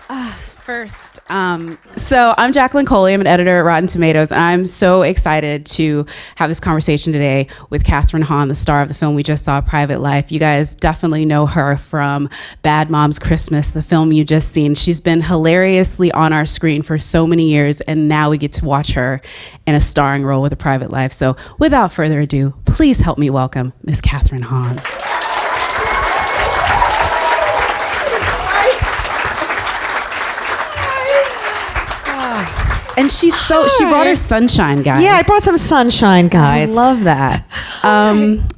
First, so I'm Jacqueline Coley. I'm an editor at Rotten Tomatoes, and I'm so excited to have this conversation today with Kathryn Hahn, the star of the film we just saw, Private Life. You guys definitely know her from Bad Moms Christmas, the film you just seen. She's been hilariously on our screen for so many years, and now we get to watch her in a starring role with A Private Life. So without further ado, please help me welcome Miss Kathryn Hahn. And she brought her sunshine, guys. Yeah, I brought some sunshine, guys. I love that.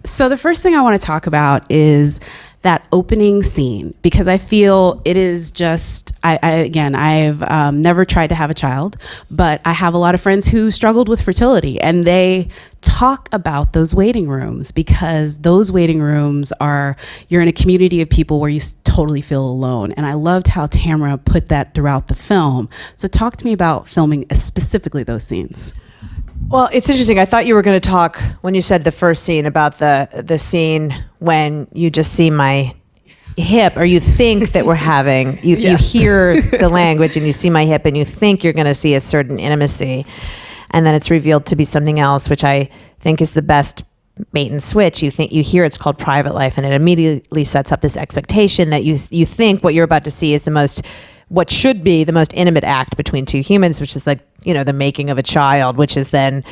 So the first thing I want to talk about is that opening scene, because I feel it is just, I've never tried to have a child, but I have a lot of friends who struggled with fertility, and they talk about those waiting rooms, because those waiting rooms you're in a community of people where you totally feel alone. And I loved how Tamara put that throughout the film. So talk to me about filming specifically those scenes. Well, it's interesting. I thought you were going to talk, when you said the first scene, about the scene when you just see my hip, or you think that we're having, you hear the language and you see my hip and you think you're going to see a certain intimacy. And then it's revealed to be something else, which I think is the best bait and switch. You hear it's called Private Life, and it immediately sets up this expectation that you think what you're about to see is what should be the most intimate act between two humans, which is like, the making of a child, which is then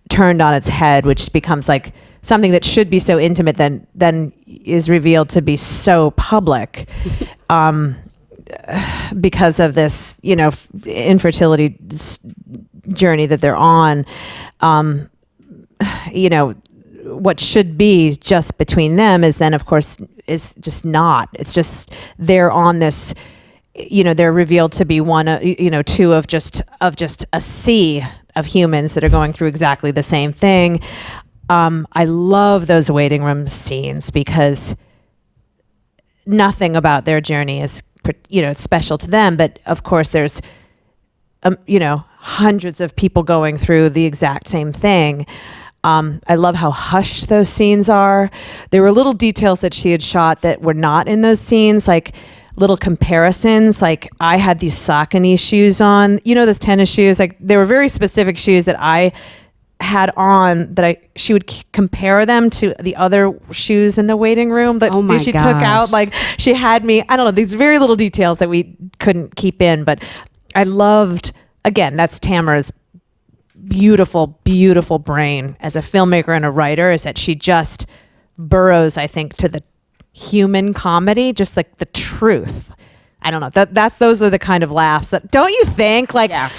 turned on its head, which becomes like something that should be so intimate then is revealed to be so public, because of this, infertility journey that they're on. What should be just between them is then, of course, is just not. It's just they're on this. They're revealed to be two of just a sea of humans that are going through exactly the same thing. I love those waiting room scenes because nothing about their journey is, special to them. But of course, there's, hundreds of people going through the exact same thing. I love how hushed those scenes are. There were little details that she had shot that were not in those scenes, like little comparisons. Like, I had these Saucony shoes on, those tennis shoes. Like, they were very specific shoes that I had on that she would compare them to the other shoes in the waiting room that she took out. Like, she had me, I don't know, these very little details that we couldn't keep in. But I loved, again, that's Tamara's beautiful, beautiful brain as a filmmaker and a writer, is that she just burrows, I think, to the human comedy, just like the truth. I don't know. Those are the kind of laughs that, don't you think? Like, yeah.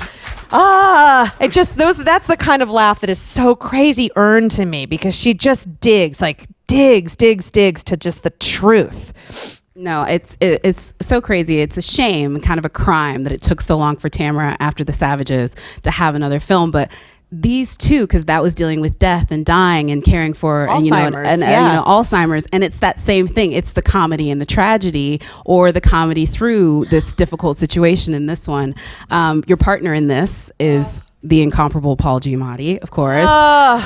That's the kind of laugh that is so crazy earned to me, because she just digs to just the truth. No, it's so crazy. It's a shame, kind of a crime, that it took so long for Tamara after The Savages to have another film. But these two, because that was dealing with death and dying and caring for Alzheimer's, Alzheimer's, and it's that same thing. It's the comedy and the tragedy, or the comedy through this difficult situation. In this one, your partner in this is the incomparable Paul Giamatti, of course.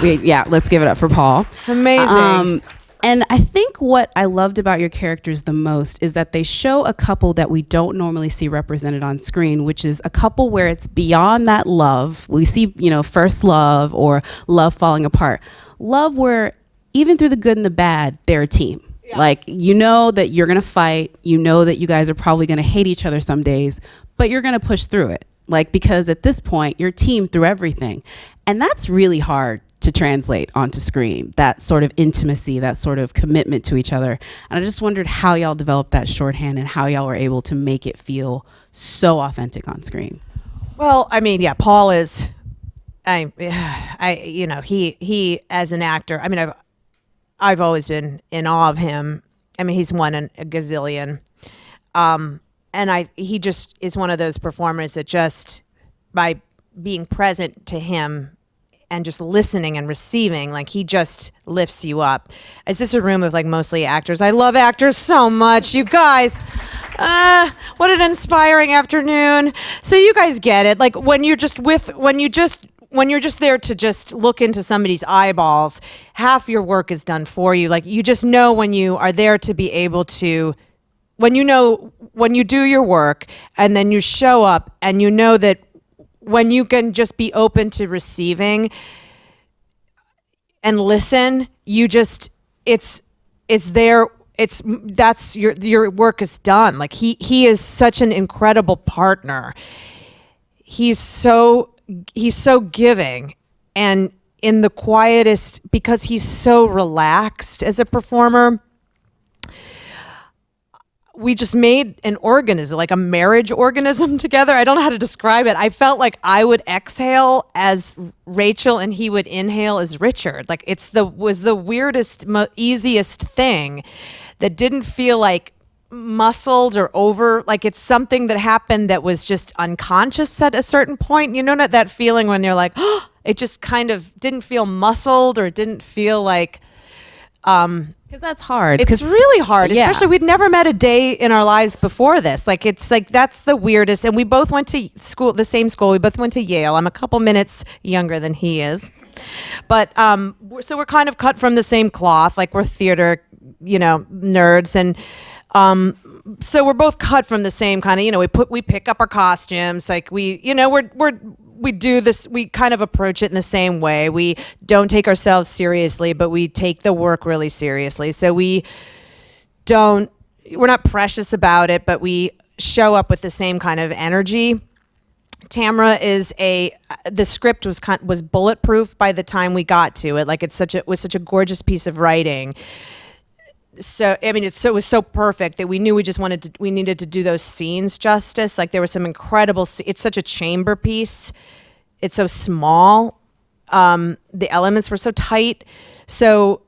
Let's give it up for Paul. Amazing. And I think what I loved about your characters the most is that they show a couple that we don't normally see represented on screen, which is a couple where it's beyond that love. We see, first love or love falling apart. Love where even through the good and the bad, they're a team. Yeah. Like, that you're going to fight. That you guys are probably going to hate each other some days, but you're going to push through it. Like, because at this point, you're a team through everything. And that's really hard to translate onto screen, that sort of intimacy, that sort of commitment to each other. And I just wondered how y'all developed that shorthand and how y'all were able to make it feel so authentic on screen. Well, I mean, yeah, Paul is, he as an actor, I mean, I've always been in awe of him. I mean, he's won a gazillion. And he just is one of those performers that just, by being present to him and just listening and receiving, like, he just lifts you up. Is this a room of, like, mostly actors? I love actors so much, you guys. What an inspiring afternoon. So you guys get it. Like, when you're just there to just look into somebody's eyeballs, half your work is done for you. Like, you just know when you are there to be able to, when you know when you do your work and then you show up and you know that when you can just be open to receiving and listen, you just, it's there. That's your work is done. Like he is such an incredible partner. He's so giving, and in the quietest, because he's so relaxed as a performer, we just made an organism, like a marriage organism together. I don't know how to describe it. I felt like I would exhale as Rachel and he would inhale as Richard. Like was the weirdest, easiest thing that didn't feel like muscled or over, like it's something that happened that was just unconscious at a certain point. You know, that feeling when you're like, oh, it just kind of didn't feel muscled or didn't feel like, because that's hard. It's really hard, yeah. especially we'd never met a day in our lives before this. Like, it's like, that's the weirdest. And we both went to school, the same school. We both went to Yale. I'm a couple minutes younger than he is. But so we're kind of cut from the same cloth. Like, we're theater, nerds. And so we're both cut from the same kind of, we pick up our costumes. Like, we do this, we kind of approach it in the same way. We don't take ourselves seriously, but we take the work really seriously. So we're not precious about it, but we show up with the same kind of energy. Tamara the script was bulletproof by the time we got to it. Like, it was such a gorgeous piece of writing. So, I mean, it was so perfect that we knew we needed to do those scenes justice. Like, there were some incredible, it's such a chamber piece. It's so small. The elements were so tight. So,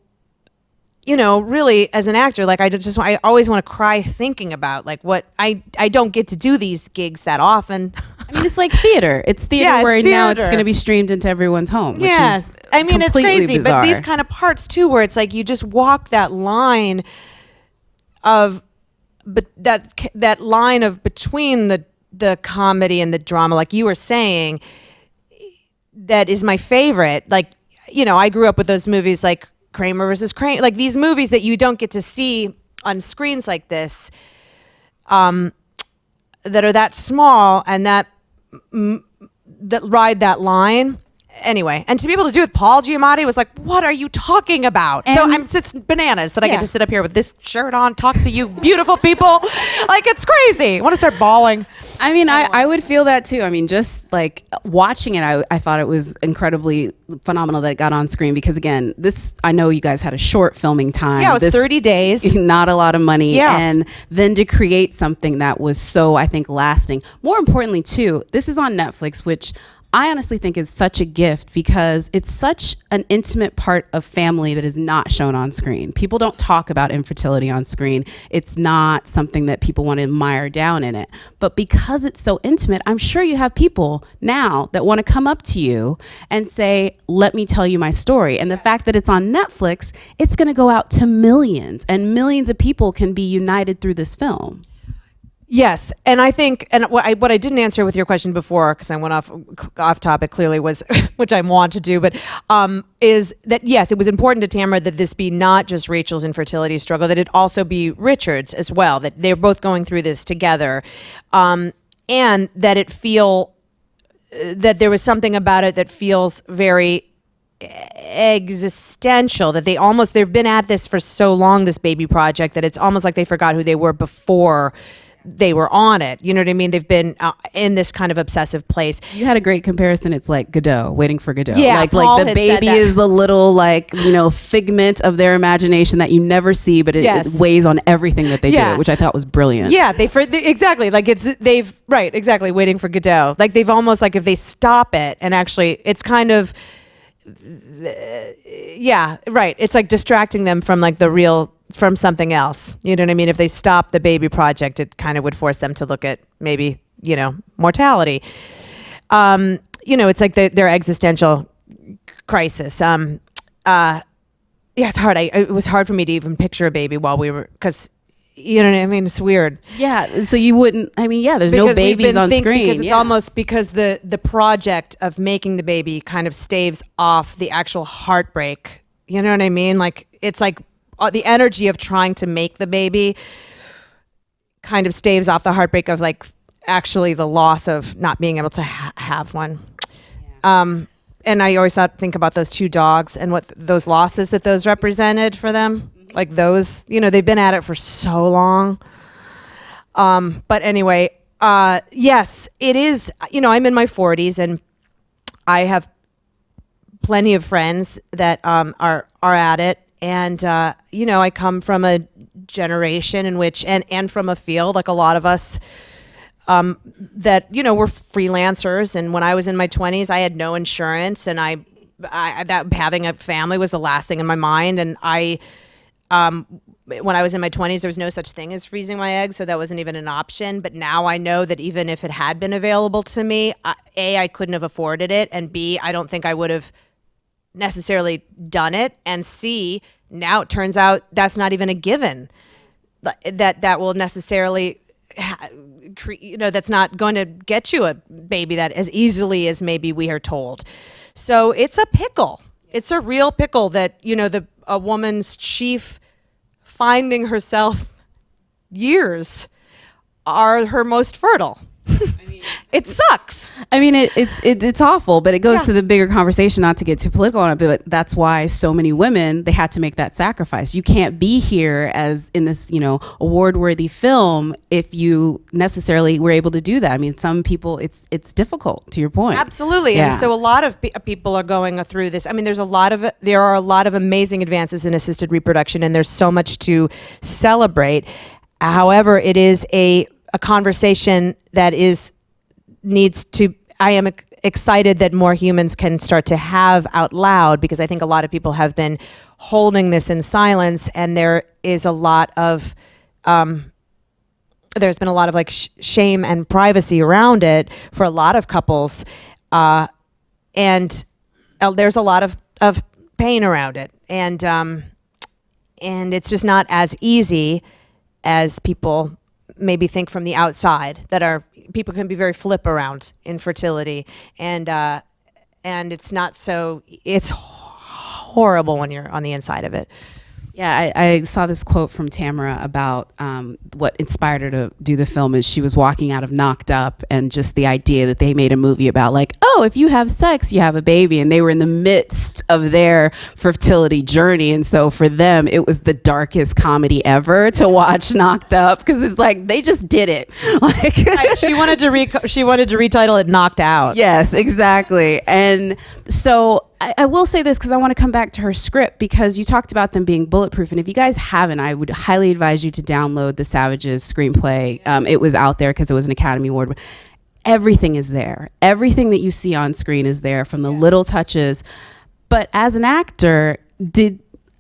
really as an actor, like, I always want to cry thinking about like what I don't get to do these gigs that often. I mean, it's like theater. It's theater where now it's going to be streamed into everyone's home. Which is I mean, it's crazy, bizarre. But these kind of parts too, where it's like you just walk that line that line of between the comedy and the drama, like you were saying, that is my favorite. Like, I grew up with those movies like Kramer versus Kramer, like these movies that you don't get to see on screens like this, that are that small and that ride that line. Anyway, and to be able to do it with Paul Giamatti was like, what are you talking about? And it's bananas that I get to sit up here with this shirt on, talk to you beautiful people. Like, it's crazy. I want to start bawling. I mean, I would feel that too. I mean, just like watching it, I thought it was incredibly phenomenal that it got on screen because, again, I know you guys had a short filming time. Yeah, it was 30 days. Not a lot of money. Yeah. And then to create something that was so, I think, lasting. More importantly, too, this is on Netflix, which I honestly think is such a gift because it's such an intimate part of family that is not shown on screen. People don't talk about infertility on screen. It's not something that people want to admire down in it. But because it's so intimate, I'm sure you have people now that want to come up to you and say, let me tell you my story. And the fact that it's on Netflix, it's going to go out to millions, and millions of people can be united through this film. Yes, and I think, and what I didn't answer with your question before, because I went off topic clearly, was, which I want to do, but is that, yes, it was important to Tamara that this be not just Rachel's infertility struggle, that it also be Richard's as well, that they're both going through this together, and that that there was something about it that feels very existential, that they've been at this for so long, this baby project, that it's almost like they forgot who they were before they were on it. You know what I mean? They've been in this kind of obsessive place. You had a great comparison. It's like Godot, Waiting for Godot. Yeah, like had the baby is the little figment of their imagination that you never see, but it weighs on everything that they do, which I thought was brilliant. Yeah, exactly. Like exactly. Waiting for Godot. Like they've almost, like, if they stop it and actually, it's kind of, it's like distracting them from like from something else. You know what I mean? If they stop the baby project, it kind of would force them to look at maybe, mortality. It's like their existential crisis. It's hard. It was hard for me to even picture a baby while we were, because, you know what I mean? It's weird. Yeah. So you wouldn't, there's because no babies on screen. Because it's almost because the project of making the baby kind of staves off the actual heartbreak. You know what I mean? Like, it's like the energy of trying to make the baby kind of staves off the heartbreak of like actually the loss of not being able to have one. And I always think about those 2 dogs and what those losses that those represented for them. Like those, they've been at it for so long. But anyway, yes, it is, I'm in my 40s and I have plenty of friends that are at it. And, I come from a generation in which, and from a field, like a lot of us, that, we're freelancers. And when I was in my 20s, I had no insurance, and I that having a family was the last thing in my mind. And when I was in my 20s, there was no such thing as freezing my eggs, so that wasn't even an option. But now I know that even if it had been available to me, A, I couldn't have afforded it, and B, I don't think I would have necessarily done it, and C, now it turns out that's not even a given, that will necessarily that's not going to get you a baby that as easily as maybe we are told. So it's a pickle. It's a real pickle that, a woman's chief finding herself years are her most fertile. It sucks. I mean, it's awful, but it goes to the bigger conversation, not to get too political on it, but that's why so many women, they had to make that sacrifice. You can't be here as in this, award-worthy film if you necessarily were able to do that. I mean, some people, it's difficult, to your point. Absolutely. Yeah. And so a lot of people are going through this. I mean, there are a lot of amazing advances in assisted reproduction, and there's so much to celebrate. However, it is a conversation that I am excited that more humans can start to have out loud, because I think a lot of people have been holding this in silence, and there is a lot of there's been a lot of like shame and privacy around it for a lot of couples, and there's a lot of pain around it, and it's just not as easy as people maybe think from the outside, people can be very flip around infertility, and it's not so, it's horrible when you're on the inside of it. Yeah, I saw this quote from Tamara about what inspired her to do the film is she was walking out of Knocked Up, and just the idea that they made a movie about like, oh, if you have sex, you have a baby. And they were in the midst of their fertility journey. And so for them, it was the darkest comedy ever to watch Knocked Up, because it's like they just did it. Like she wanted to retitle it Knocked Out. Yes, exactly. And so I will say this, because I want to come back to her script, because you talked about them being bulletproof. And if you guys haven't, I would highly advise you to download the Savages screenplay. It was out there because it was an Academy Award. Everything is there. Everything that you see on screen is there, from the little touches. But as an actor,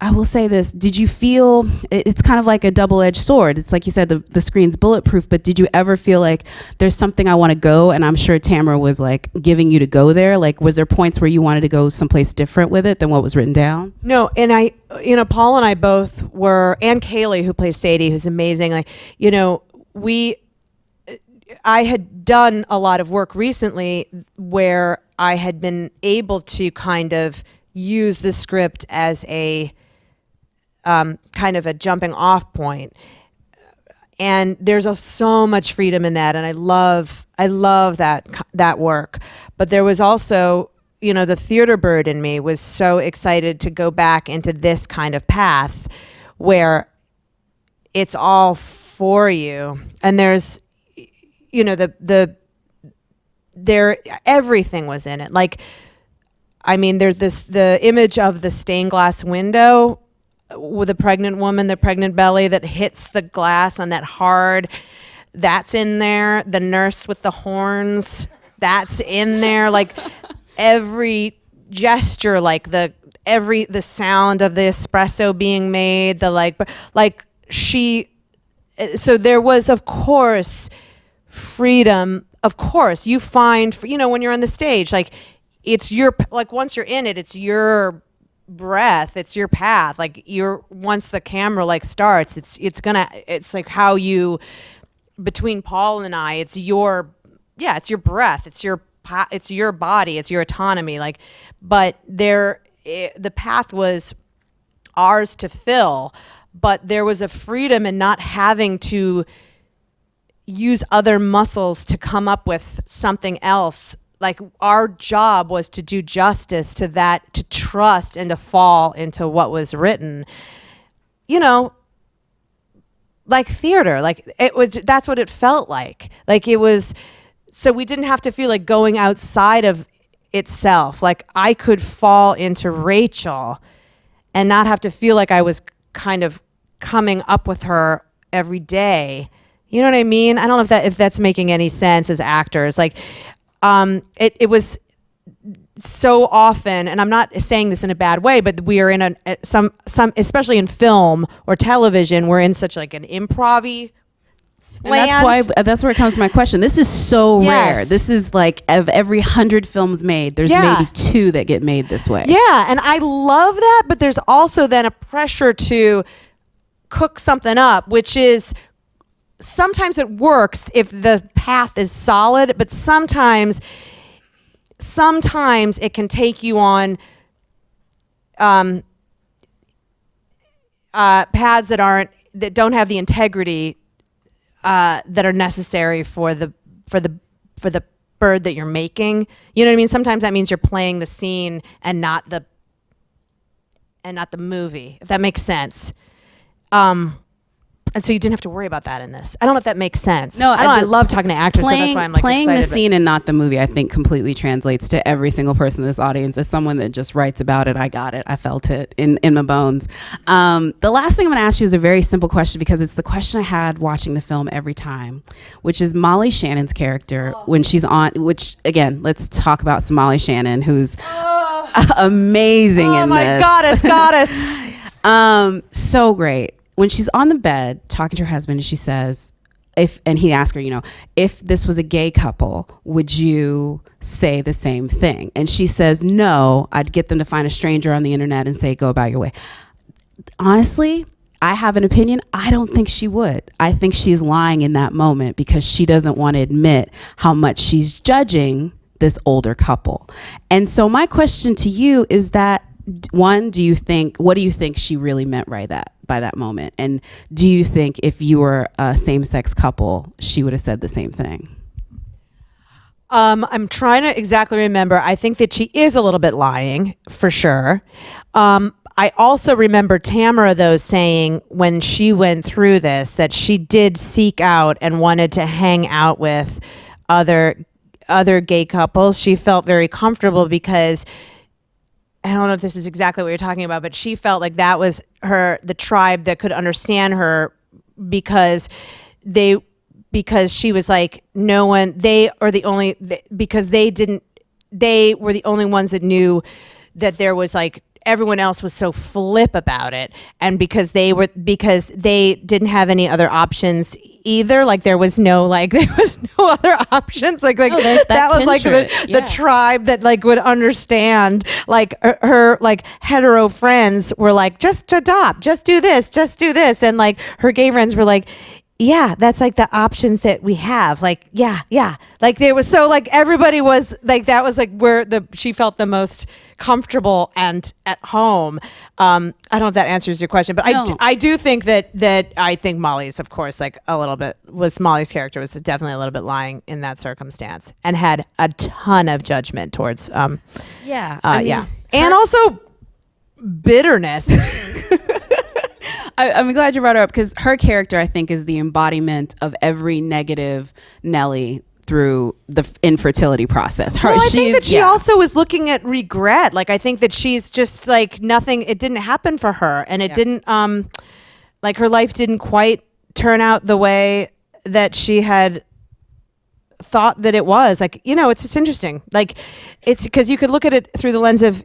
I will say this, did you feel, it's kind of like a double-edged sword. It's like you said, the screen's bulletproof, but did you ever feel like there's something I want to go? And I'm sure Tamara was like giving you to go there. Like, was there points where you wanted to go someplace different with it than what was written down? No, and Paul and I both were, and Kayli, who plays Sadie, who's amazing. Like, I had done a lot of work recently where I had been able to kind of use the script as a kind of a jumping off point, and there's so much freedom in that, and I love that work. But there was also, the theater bird in me was so excited to go back into this kind of path where it's all for you, and there's everything was in it. Like, I mean, there's the image of the stained glass window with a pregnant woman, the pregnant belly that hits the glass on that hard, that's in there. The nurse with the horns, that's in there. Like every gesture, like the sound of the espresso being made, so there was, of course, freedom. Of course, you find, when you're on the stage, like it's once you're in it, it's your breath, it's your path. Like once the camera starts, it's like how you, between Paul and I, it's your breath, it's your body, it's your autonomy. But the path was ours to fill, but there was a freedom in not having to use other muscles to come up with something else. Like our job was to do justice to that, to trust and to fall into what was written, you know, like theater, like it was, that's what it felt like it was. So we didn't have to feel like going outside of itself. Like I could fall into Rachel and not have to feel like I was kind of coming up with her every day. You know what I mean? I don't know if that's making any sense as actors. Like, it was so often, and I'm not saying this in a bad way, but we are in some, especially in film or television, we're in such like an improv-y land. That's where it comes to my question. This is so rare. This is like of every 100 films made, there's maybe 2 that get made this way. Yeah, and I love that, but there's also then a pressure to cook something up, which is sometimes it works if the path is solid, but sometimes it can take you on paths that don't have the integrity that are necessary for the bird that you're making. You know what I mean? Sometimes that means you're playing the scene and not the movie, if that makes sense. And so you didn't have to worry about that in this. I don't know if that makes sense. No, I love talking to actors, so that's why I'm like playing excited. The scene and not the movie, I think completely translates to every single person in this audience. As someone that just writes about it, I got it. I felt it in my bones. The last thing I'm going to ask you is a very simple question, because it's the question I had watching the film every time, which is Molly Shannon's character when she's on, which again, let's talk about Molly Shannon, who's amazing in this. Oh my goddess. So great. When she's on the bed talking to her husband, and she says, and he asks her, you know, if this was a gay couple, would you say the same thing? And she says, no, I'd get them to find a stranger on the internet and say, go about your way. Honestly, I have an opinion. I don't think she would. I think she's lying in that moment because she doesn't want to admit how much she's judging this older couple. And so my question to you is that, one, what do you think she really meant by that moment? And do you think if you were a same-sex couple, she would have said the same thing? I'm trying to exactly remember. I think that she is a little bit lying, for sure. I also remember Tamara, though, saying when she went through this that she did seek out and wanted to hang out with other gay couples. She felt very comfortable because, I don't know if this is exactly what you're talking about, but she felt like that was the tribe that could understand her because she was like, no one, they were the only ones that knew that there was like, everyone else was so flip about it, and because they didn't have any other options either. Like there was no other options. That was like the tribe that like would understand. Like her like hetero friends were like, just adopt, just do this, and like her gay friends were like, yeah, that's like the options that we have. Like, yeah. Like there was, so like everybody was like, that was like where she felt the most comfortable and at home. I don't know if that answers your question, but no. I do think that I think Molly's, of course, like Molly's character was definitely a little bit lying in that circumstance and had a ton of judgment towards, and also bitterness. I'm glad you brought her up because her character, I think, is the embodiment of every negative Nelly through the infertility process. I think that she also was looking at regret. Like, I think that she's just like nothing. It didn't happen for her, and it didn't. Like her life didn't quite turn out the way that she had thought that it was. Like, you know, it's just interesting. Like, it's because you could look at it through the lens of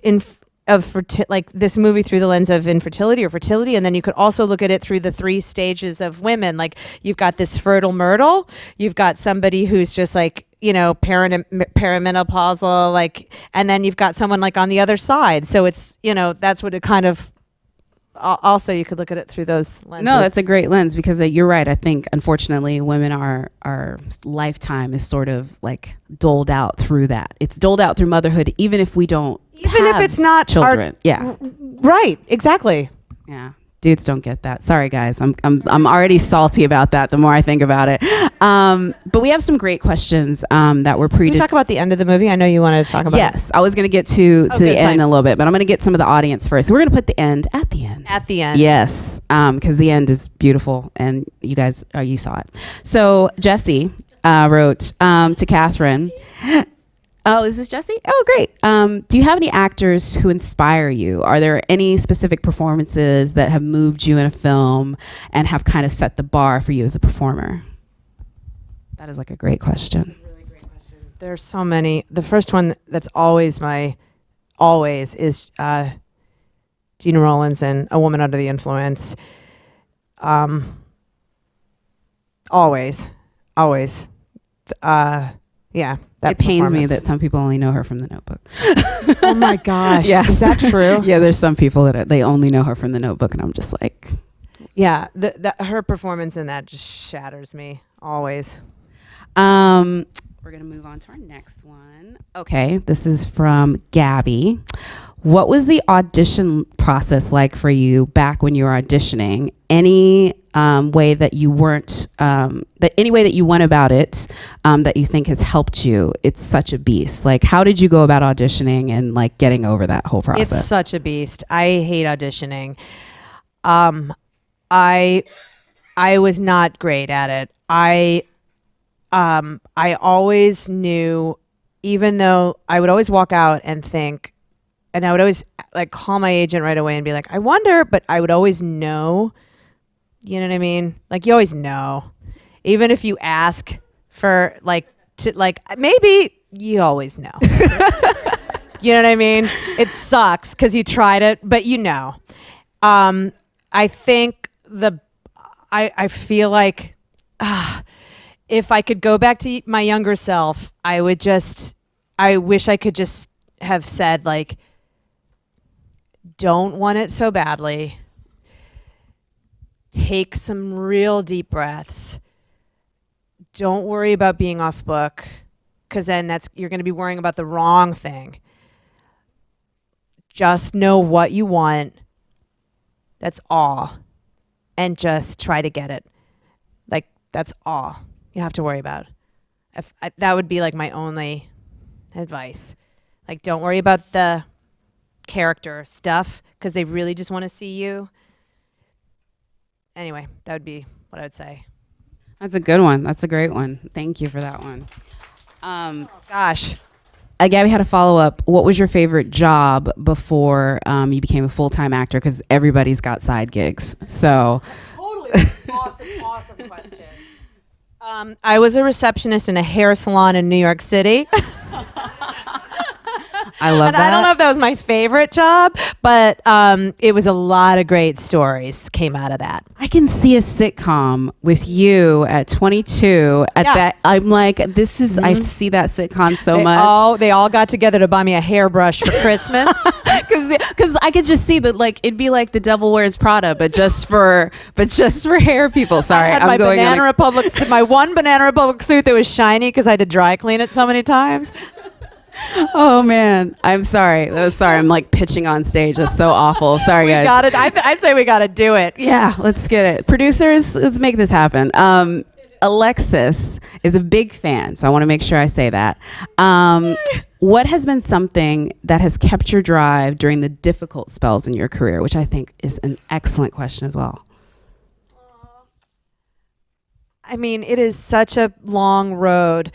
like this movie through the lens of infertility or fertility, and then you could also look at it through the 3 stages of women. Like you've got this fertile myrtle, you've got somebody who's just like, you know, perimenopausal, like, and then you've got someone like on the other side. So it's, you know, that's what it kind of. Also, you could look at it through those lenses. No, that's a great lens because you're right. I think, unfortunately, women our lifetime is sort of like doled out through that. It's doled out through motherhood, even if we don't. Even if it's not children. Right. Exactly. Yeah. Dudes don't get that. Sorry, guys. I'm already salty about that the more I think about it. But we have some great questions that were Can we talk about the end of the movie? I know you wanted to talk about Yes, I was going to get to the end fine. a little bit, but I'm going to get some of the audience first. So we're going to put the end at the end. At the end. Yes, because the end is beautiful, and you guys, you saw it. So Jesse wrote to Kathryn. Oh, is this Jesse? Oh, great. Do you have any actors who inspire you? Are there any specific performances that have moved you in a film and have kind of set the bar for you as a performer? That is like a great question. Really great question. There's so many. The first one that's always is Gina Rollins in A Woman Under the Influence. Always. Yeah. It pains me that some people only know her from The Notebook. Oh my gosh. Yes. Is that true? Yeah, there's some people that they only know her from The Notebook, and I'm just like... Yeah, her performance in that just shatters me, always. We're going to move on to our next one. Okay, this is from Gabby. What was the audition process like for you back when you were auditioning? Any way that you weren't, any way that you went about it that you think has helped you? It's such a beast. Like, how did you go about auditioning and like getting over that whole process? It's such a beast. I hate auditioning. I was not great at it. I always knew, even though I would always walk out and think, and I would always like call my agent right away and be like, I wonder, but I would always know, you know what I mean? Like, you always know, even if you ask for maybe you always know, you know what I mean? It sucks because you tried it, but you know, I think I feel like, if I could go back to my younger self, I wish I could just have said, like, don't want it so badly. Take some real deep breaths. Don't worry about being off book, because then you're going to be worrying about the wrong thing. Just know what you want. That's all. And just try to get it. Like, that's all you have to worry about. That would be like my only advice. Like, don't worry about the character stuff, because they really just want to see you. Anyway, that would be what I would say. That's a good one. That's a great one. Thank you for that one. Gosh. Gabby had a follow-up. What was your favorite job before you became a full-time actor? Because everybody's got side gigs. So Totally awesome question. I was a receptionist in a hair salon in New York City. I love that. I don't know if that was my favorite job, but it was a lot of great stories came out of that. I can see a sitcom with you at 22 at that. I'm like, this is, I see that sitcom so much. They all got together to buy me a hairbrush for Christmas. Because I could just see that, like, it'd be like The Devil Wears Prada, but just for hair people. Sorry, I had my one Banana Republic suit that was shiny because I had to dry clean it so many times. Oh man, I'm sorry. I'm like pitching on stage. That's so awful. Sorry, guys. We got it. I say we got to do it. Yeah, let's get it. Producers, let's make this happen. Alexis is a big fan, so I want to make sure I say that. What has been something that has kept your drive during the difficult spells in your career, which I think is an excellent question as well. I mean, it is such a long road,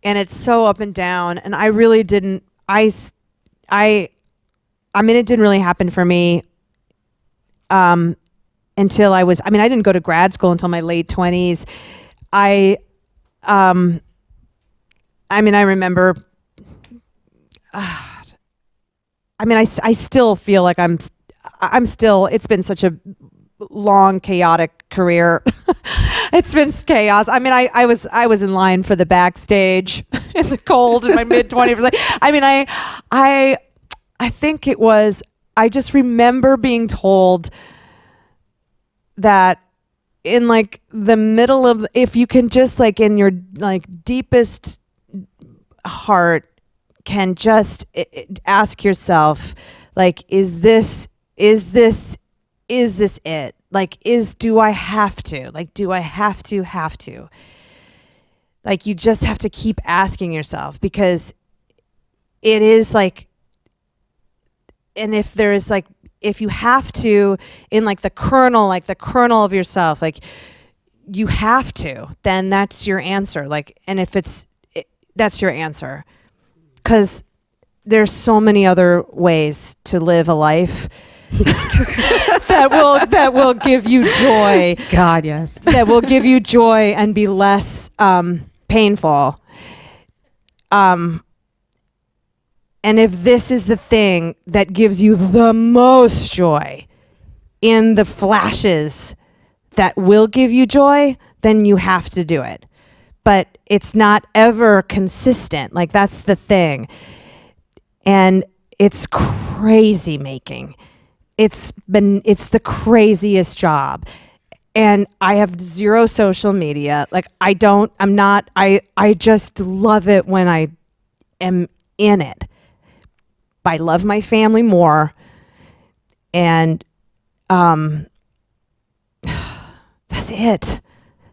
and it's so up and down, and I really didn't, I mean, it didn't really happen for me until I didn't go to grad school until my late 20s. I remember, I still feel like I'm still, it's been such a long, chaotic career. It's been chaos. I mean, I was in line for the backstage in the cold in my mid 20s. I mean, I think it was, I just remember being told that in like the middle of, if you can just like in your like deepest heart can just ask yourself, like, is this it? Like, do I have to? Like, do I have to? Like, you just have to keep asking yourself, because it is like, and if there's like, if you have to, in like the kernel of yourself, like you have to, then that's your answer. Like, and if that's your answer, because there's so many other ways to live a life that will give you joy. God, yes. That will give you joy and be less painful. And if this is the thing that gives you the most joy in the flashes that will give you joy, then you have to do it. But it's not ever consistent. Like, that's the thing. And it's crazy making. It's the craziest job. And I have zero social media. Like, I just love it when I am in it. I love my family more. And that's it.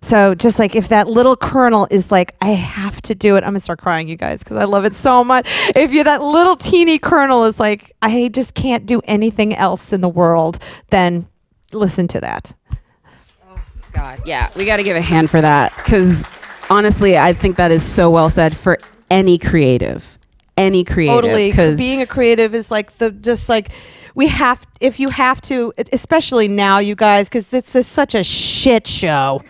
So just like, if that little kernel is like, I have to do it, I'm gonna start crying, you guys, because I love it so much. If that little teeny kernel is like, I just can't do anything else in the world, then listen to that. Oh, God, yeah, we got to give a hand for that, because honestly, I think that is so well said for any creative. Totally, because being a creative is like if you have to, especially now, you guys, because it's such a shit show.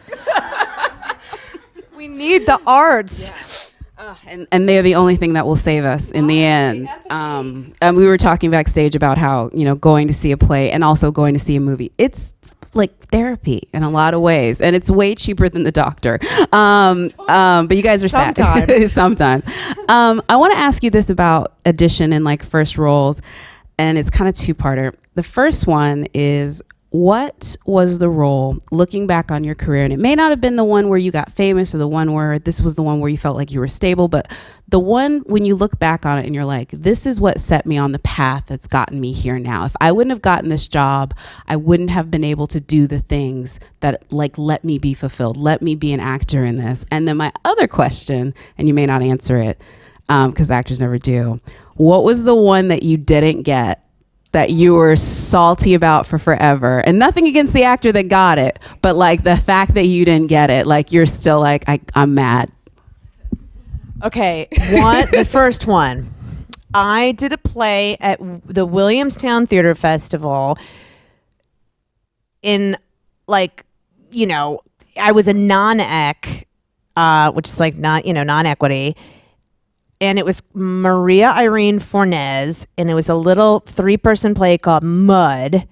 We need the arts. Yeah. And they're the only thing that will save us in the end. And we were talking backstage about how, going to see a play and also going to see a movie, it's like therapy in a lot of ways, and it's way cheaper than the doctor. But you guys are sometimes. Sometimes. I want to ask you this about audition and like first roles, and it's kind of two-parter. The first one is, what was the role, looking back on your career, and it may not have been the one where you got famous or the one where this was the one where you felt like you were stable, but the one when you look back on it and you're like, this is what set me on the path that's gotten me here now. If I wouldn't have gotten this job, I wouldn't have been able to do the things that like let me be fulfilled, let me be an actor in this. And then my other question, and you may not answer it because actors never do, what was the one that you didn't get that you were salty about for forever? And nothing against the actor that got it, but like the fact that you didn't get it, like you're still like, I'm mad. Okay, the first one. I did a play at the Williamstown Theater Festival in like, I was a non-ec, which is like not, non-equity. And it was Maria Irene Fornez, and it was a little 3-person play called Mud.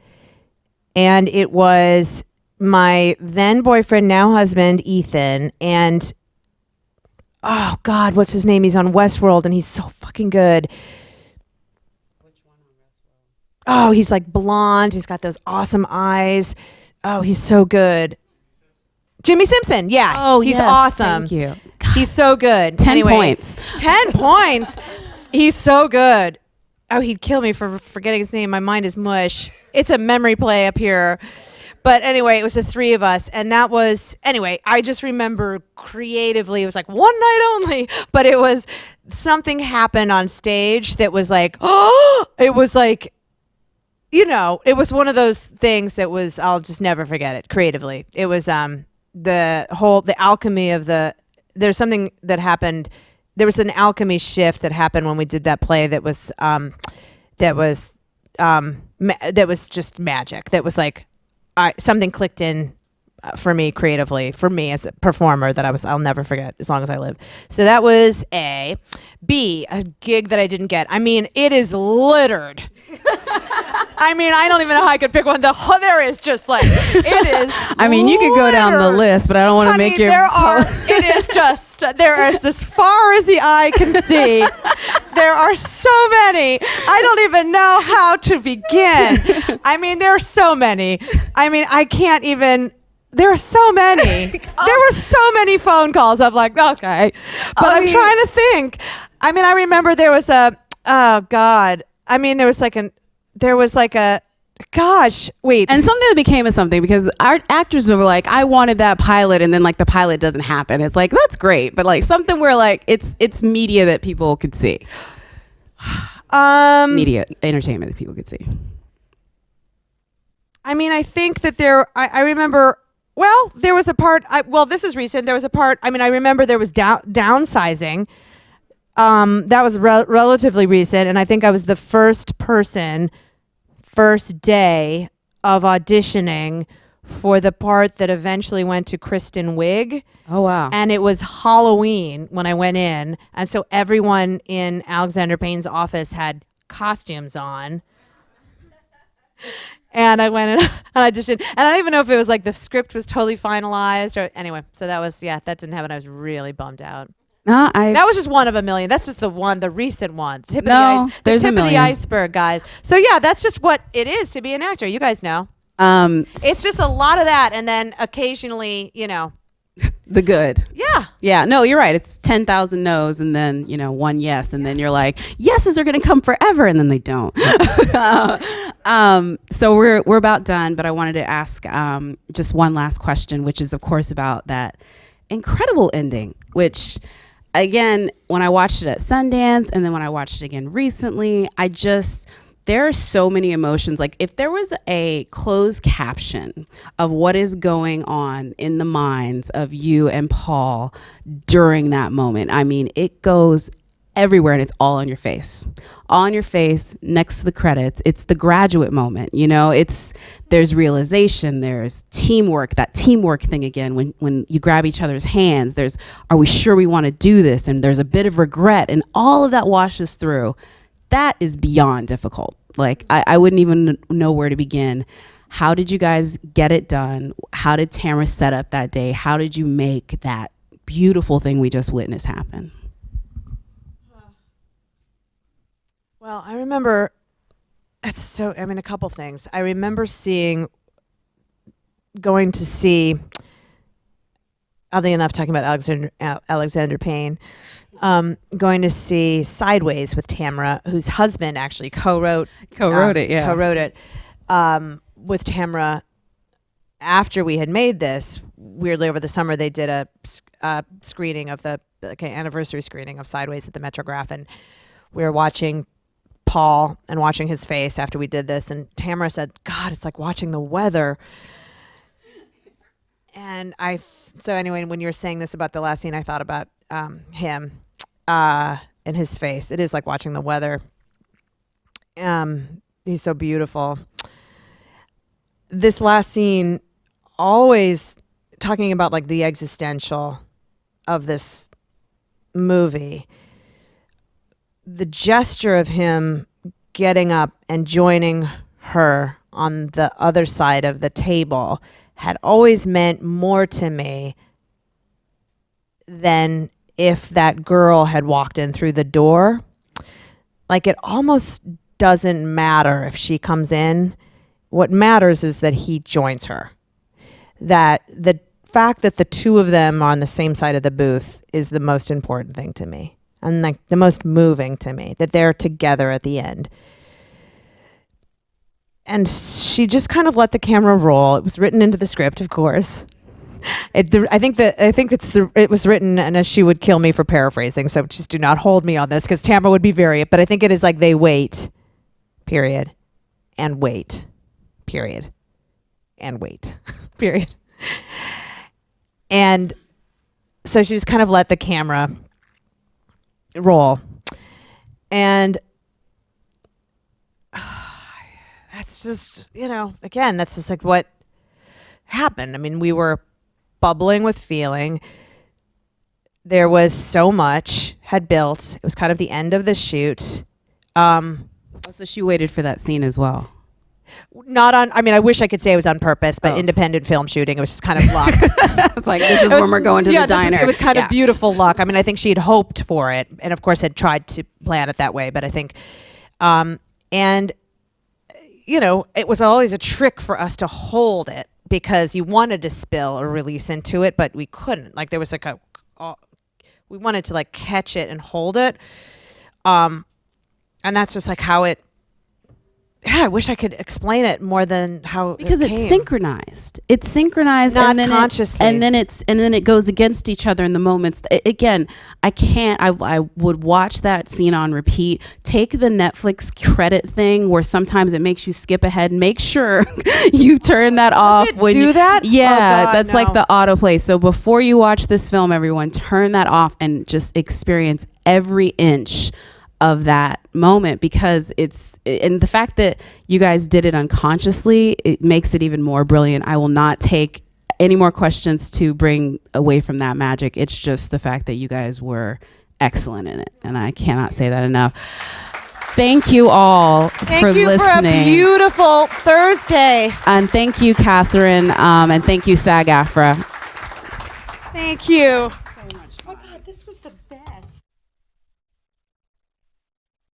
And it was my then boyfriend, now husband, Ethan, and oh God, what's his name? He's on Westworld, and he's so fucking good. Which one on Westworld? Oh, he's like blonde. He's got those awesome eyes. Oh, he's so good. Jimmy Simpson. Yeah. Oh, he's awesome. Thank you. He's so good. 10 points. 10 points. He's so good. Oh, he'd kill me for forgetting his name. My mind is mush. It's a memory play up here. But anyway, it was the three of us. And that was, anyway, I just remember creatively, it was like one night only, but it was something happened on stage that was like, oh, it was like, it was one of those things that was, I'll just never forget it creatively. It was the alchemy of there's something that happened. There was an alchemy shift that happened when we did that play that was just magic. That was like, something clicked in for me creatively, for me as a performer that I'll never forget as long as I live. So that was A. B, a gig that I didn't get. I mean, it is littered. I mean, I don't even know how I could pick one. There is just like, it is I mean, you could go down the list, but I don't want to make your... it is just, there is as far as the eye can see. There are so many. I don't even know how to begin. I mean, there are so many. I mean, I can't even... There are so many. There were so many phone calls of like, okay. But I'm trying to think. I mean, I remember there was oh God. I mean, there was like Gosh, wait. And something that became a something, because our actors were like, I wanted that pilot, and then like the pilot doesn't happen. It's like, that's great, but like something where like it's media that people could see. Media entertainment that people could see. I mean, I think that I remember, well, there was a part, this is recent. There was a part, I mean, I remember there was downsizing. That was relatively recent. And I think I was the first day of auditioning for the part that eventually went to Kristen Wiig. Oh, wow. And it was Halloween when I went in. And so everyone in Alexander Payne's office had costumes on. And I went in and auditioned. And I don't even know if it was like the script was totally finalized or anyway. So that was, that didn't happen. I was really bummed out. No, that was just one of a million. That's just the recent one. Tip no, of the iceberg, guys. So yeah, that's just what it is to be an actor. You guys know. It's just a lot of that, and then occasionally, the good. Yeah. Yeah. No, you're right. It's 10,000 no's, and then one yes, and then you're like, yeses are gonna come forever, and then they don't. So we're about done, but I wanted to ask just one last question, which is of course about that incredible ending, which. Again, when I watched it at Sundance and then when I watched it again recently, there are so many emotions. Like if there was a closed caption of what is going on in the minds of you and Paul during that moment, I mean, it goes everywhere and it's all on your face next to the credits. It's the graduate moment, there's realization, there's teamwork, that teamwork thing again, when you grab each other's hands, are we sure we want to do this? And there's a bit of regret and all of that washes through. That is beyond difficult. Like I wouldn't even know where to begin. How did you guys get it done? How did Tamara set up that day? How did you make that beautiful thing we just witnessed happen? Well, I remember, a couple things. I remember going to see, oddly enough, talking about Alexander Payne, going to see Sideways with Tamara, whose husband actually co-wrote it with Tamara. After we had made this, weirdly over the summer, they did a screening of an anniversary screening of Sideways at the Metrograph, and we were watching Paul and watching his face after we did this, and Tamara said, God, it's like watching the weather. And so anyway, when you were saying this about the last scene, I thought about him and his face. It is like watching the weather. He's so beautiful. This last scene, always talking about like the existential of this movie. The gesture of him getting up and joining her on the other side of the table had always meant more to me than if that girl had walked in through the door. Like it almost doesn't matter if she comes in. What matters is that he joins her. That the fact that the two of them are on the same side of the booth is the most important thing to me. And like the most moving to me, that they're together at the end. And she just kind of let the camera roll. It was written into the script, of course. It was written, and as she would kill me for paraphrasing, so just do not hold me on this because Tamara would be but I think it is like they wait, period, and wait, period, and wait, period. And so she just kind of let the camera roll, and that's just again, that's just like what happened. I mean, we were bubbling with feeling. There was so much had built. It was kind of the end of the shoot. So she waited for that scene as well. I wish I could say it was on purpose, but independent film shooting, it was just kind of luck. It's like, this is when we're going to the diner. It was kind of beautiful luck. I mean, I think she had hoped for it and of course had tried to plan it that way. But I think, it was always a trick for us to hold it because you wanted to spill or release into it, but we couldn't. Like there was like we wanted to like catch it and hold it. And that's just like how it I wish I could explain it more than how because it it's came. synchronized. It's synchronized, Not and then consciously. and then it goes against each other in the moments. Again, I can't. I would watch that scene on repeat. Take the Netflix credit thing where sometimes it makes you skip ahead. Make sure you turn that off. It do that? Yeah, Oh, God, that's no. like the autoplay. So before you watch this film, everyone, turn that off and just experience every inch of that moment, because and the fact that you guys did it unconsciously, it makes it even more brilliant. I will not take any more questions to bring away from that magic. It's just the fact that you guys were excellent in it, and I cannot say that enough. Thank you all for listening. Thank you for a beautiful Thursday. And thank you, Kathryn, and thank you, SAG-AFTRA. Thank you.